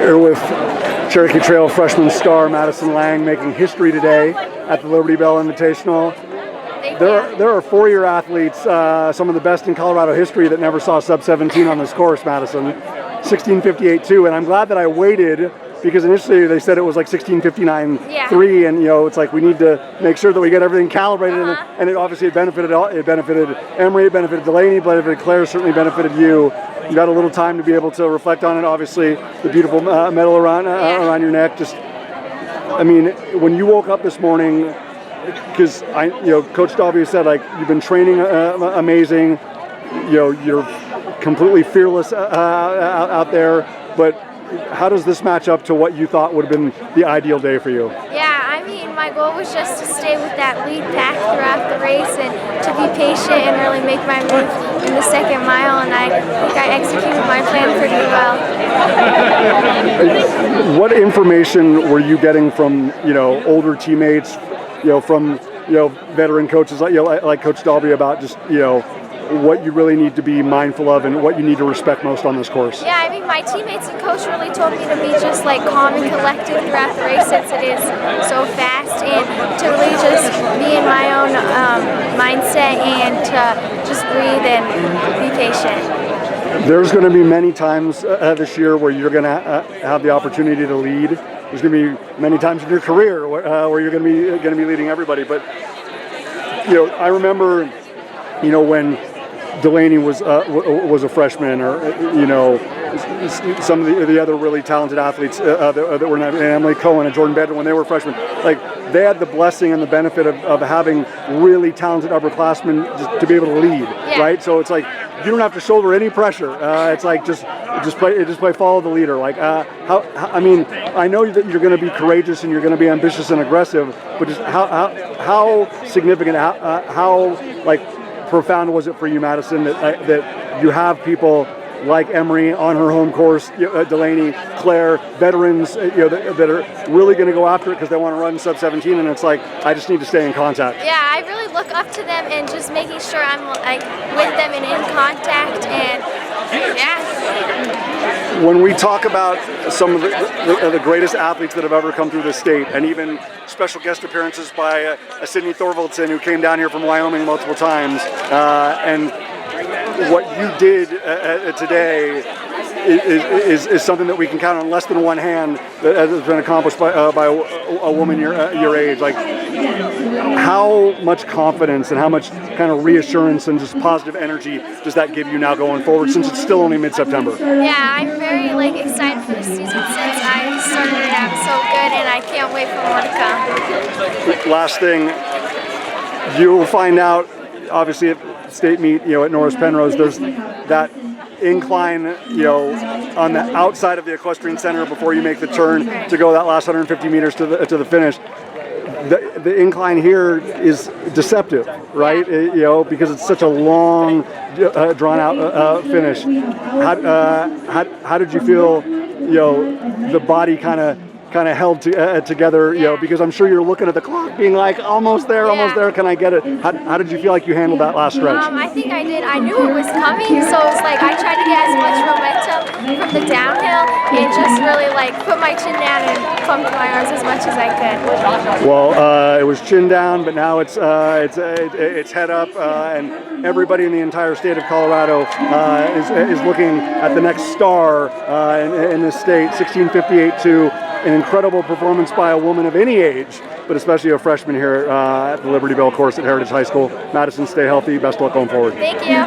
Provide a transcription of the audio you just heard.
Here with Cherokee Trail freshman star Madison Lange making history today at the Liberty Bell Invitational. There are four-year athletes, some of the best in Colorado history, that never saw sub-17 on this course, Madison. 16:58.2, and I'm glad that I waited, because initially they said it was like 16:59.3, and it's like we need to make sure that we get everything calibrated, and it obviously benefited Emery, it benefited Delaney, it benefited Claire, certainly benefited you. You got a little time to be able to reflect on it. Obviously, the beautiful medal around your neck. Just, I mean, when you woke up this morning, because Coach Dalby said, like, you've been training amazing. You're completely fearless out there. But how does this match up to what you thought would have been the ideal day for you? Yeah, I mean, my goal was just to stay with that lead pack throughout the race and to be patient and really make my move in the second mile, and I think I executed my plan pretty well. What information were you getting from older teammates, from veteran coaches like Coach Dalby about just what you really need to be mindful of and what you need to respect most on this course? Yeah, I mean, my teammates and coach really told me to be just like calm and collected throughout the race, since it is so fast, and to really just be in my own mindset and to just breathe and be patient. There's going to be many times this year where you're going to have the opportunity to lead. There's going to be many times in your career where you're going to be leading everybody. But I remember when Delaney was a freshman, or some of the other really talented athletes that were in Emily Cohen and Jordan Bedard when they were freshmen, like, they had the blessing and the benefit of having really talented upperclassmen to be able to lead, right? So it's like you don't have to shoulder any pressure. It's like just play follow the leader. Like I mean, I know that you're going to be courageous and you're going to be ambitious and aggressive, but just how significant, how like profound was it for you, Madison, that you have people like Emery on her home course, Delaney, Claire, veterans, that are really going to go after it because they want to run sub-17, and it's like, I just need to stay in contact. Yeah, I really look up to them and just making sure I'm like with them and in contact, and When we talk about some of the greatest athletes that have ever come through this state, and even special guest appearances by a Sidney Thorvaldson, who came down here from Wyoming multiple times, and what you did today is something that we can count on less than one hand that has been accomplished by a woman your age. Like, how much confidence and how much kind of reassurance and just positive energy does that give you now going forward, since it's still only mid-September? Yeah, I'm very excited for the season since I started it out so good, and I can't wait for more to come. Last thing, you'll find out, obviously, at state meet, at Norris Penrose, there's that incline, on the outside of the equestrian center before you make the turn to go that last 150 meters to the finish. The incline here is deceptive, right? Because it's such a long, drawn out finish. How did you feel? The body kind of held together, because I'm sure you're looking at the clock being like, almost there, can I get it? How did you feel like you handled that last stretch? I think I did. I knew it was coming, so it was like I tried to get as much momentum from the downhill and just really put my chin down and pumped my arms as much as I could. Well, it was chin down, but now it's head up, and everybody in the entire state of Colorado is looking at the next star in this state. 16:58.2. An incredible performance by a woman of any age, but especially a freshman here at the Liberty Bell course at Heritage High School. Madison, stay healthy. Best of luck going forward. Thank you.